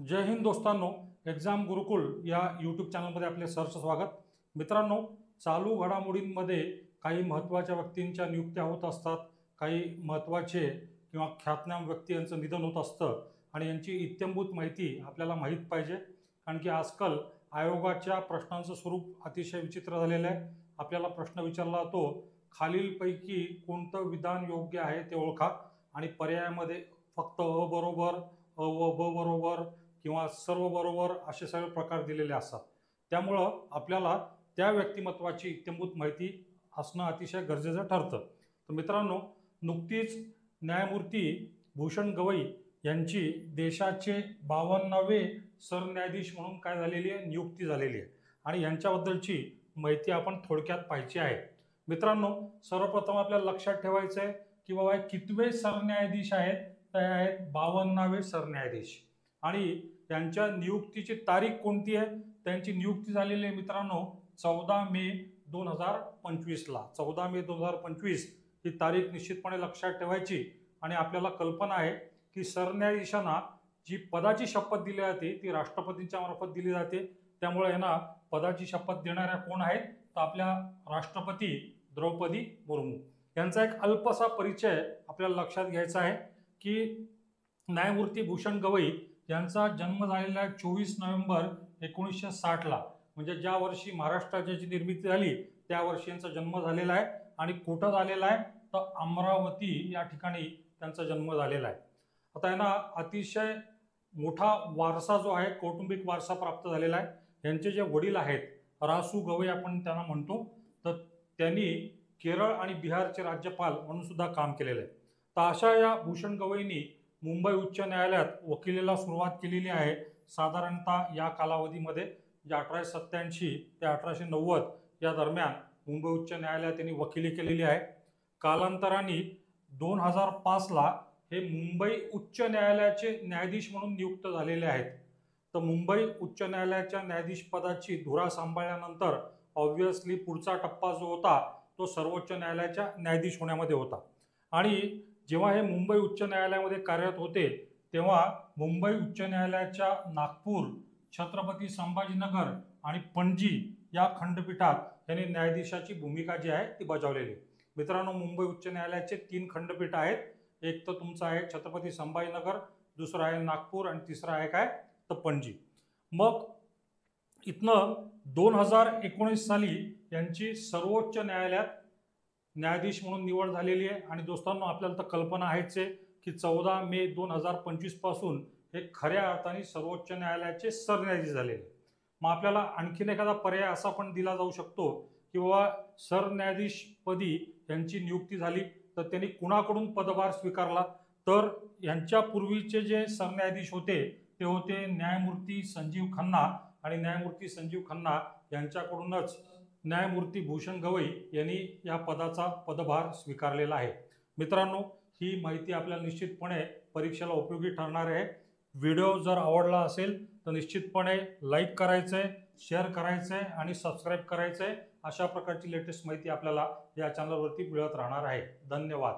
जय Hind दोस्तांनो, exam गुरुकुल या YouTube चॅनलमध्ये आपले सहर्ष स्वागत। मित्रांनो, चालू घडामोडींमध्ये काही महत्त्वाच्या व्यक्तींच्या नियुक्त्या होत असतात, काही महत्त्वाचे किंवा ख्यातनाम व्यक्ती यांचं निधन होत असतं आणि यांची इत्थंभूत माहिती आपल्याला माहीत पाहिजे। कारण की आजकाल आयोगाच्या प्रश्नांचं स्वरूप अतिशय विचित्र झालेलं आहे। आपल्याला प्रश्न विचारला जातो, खालीलपैकी कोणतं विधान योग्य आहे ते ओळखा आणि पर्यायामध्ये फक्त अ बरोबर, अ व ब बरोबर किंवा सर्व बरोबर असे सगळे प्रकार दिलेले असतात। त्यामुळं आपल्याला त्या व्यक्तिमत्वाची इत्थंभूत माहिती असणं अतिशय गरजेचं ठरतं। तर मित्रांनो, नुकतीच न्यायमूर्ती भूषण गवई यांची देशाचे 52वे सरन्यायाधीश म्हणून काय झालेली आहे, नियुक्ती झालेली आहे आणि यांच्याबद्दलची माहिती आपण थोडक्यात पाहायची आहे। मित्रांनो, सर्वप्रथम आपल्याला लक्षात ठेवायचं आहे की बाबा कितवे सरन्यायाधीश आहेत, ते आहेत 52वे सरन्यायाधीश आणि त्यांच्या नियुक्तीची तारीख कोणती आहे। त्यांची नियुक्ती झालेली आहे मित्रांनो 14 मे 2025 ला। 14 मे 2025 ही तारीख निश्चितपणे लक्षात ठेवायची आणि आपल्याला कल्पना आहे की सरन्यायाधीशांना जी पदाची शपथ दिली जाते ती राष्ट्रपतींच्या मार्फत दिली जाते। त्यामुळे यांना पदाची शपथ देणाऱ्या कोण आहेत, तर आपल्या राष्ट्रपती द्रौपदी मुर्मू। यांचा एक अल्पसा परिचय आपल्याला लक्षात घ्यायचा आहे की न्यायमूर्ती भूषण गवई यांचा जन्म झालेला आहे 24 नोव्हेंबर 1960 ला। म्हणजे ज्या वर्षी महाराष्ट्राची निर्मिती झाली त्या वर्षी यांचा जन्म झालेला आहे आणि कुठं झालेला आहे, तर अमरावती या ठिकाणी त्यांचा जन्म झालेला आहे। आता यांना अतिशय मोठा वारसा जो आहे, कौटुंबिक वारसा प्राप्त झालेला आहे। यांचे जे वडील आहेत रासू गवई आपण त्यांना म्हणतो, तर त्यांनी केरळ आणि बिहारचे राज्यपाल म्हणून सुद्धा काम केलेलं आहे। तर अशा या भूषण गवईंनी मुंबई उच्च न्यायालयात वकिलीला सुरुवात केलेली आहे। साधारणतः या कालावधीमध्ये जे 1887 ते 1890 या दरम्यान मुंबई उच्च न्यायालयात त्यांनी वकिली केलेली आहे। कालांतराने 2005 ला हे मुंबई उच्च न्यायालयाचे न्यायाधीश म्हणून नियुक्त झालेले आहेत। तर मुंबई उच्च न्यायालयाच्या न्यायाधीश पदाची धुरा सांभाळल्यानंतर ऑब्व्हियसली पुढचा टप्पा जो होता तो सर्वोच्च न्यायालयाच्या न्यायाधीश होण्यामध्ये होता। आणि जेव्हा हे मुंबई उच्च न्यायालयामध्ये कार्यरत होते तेव्हा मुंबई उच्च न्यायालयाच्या नागपूर, छत्रपती संभाजीनगर आणि पणजी या खंडपीठात यांनी न्यायाधीशाची भूमिका जी आहे ती बजावलेली। मित्रांनो, मुंबई उच्च न्यायालयाचे 3 खंडपीठ आहेत। एक तर तुमचं आहे छत्रपती संभाजीनगर, दुसरं आहे नागपूर आणि तिसरं आहे काय, तर पणजी। मग इथनं 2019 साली यांची सर्वोच्च न्यायालयात न्यायाधीश म्हणून निवड झालेली आहे। आणि दोस्तांनो, आपल्याला तर कल्पना आहेच आहे की 14 मे 2025 पासून हे खऱ्या अर्थाने सर्वोच्च न्यायालयाचे सरन्यायाधीश झालेले। मग आपल्याला आणखीन एखादा पर्याय असा पण दिला जाऊ शकतो की बाबा सरन्यायाधीश पदी यांची नियुक्ती झाली तर त्यांनी कुणाकडून पदभार स्वीकारला, तर यांच्या पूर्वीचे जे सरन्यायाधीश होते ते होते न्यायमूर्ती संजीव खन्ना आणि न्यायमूर्ती संजीव खन्ना यांच्याकडूनच न्यायमूर्ती भूषण गवई यांनी या पदाचा पदभार स्वीकारलेला आहे। मित्रांनो, ही माहिती आपल्याला निश्चितपणे परीक्षेला उपयोगी ठरणार आहे। व्हिडिओ जर आवडला असेल तर निश्चितपणे लाईक करायचंय, शेअर करायचंय आणि सबस्क्राईब करायचंय। अशा प्रकारची लेटेस्ट माहिती आपल्याला या चॅनलवरती मिळत राहणार आहे। धन्यवाद।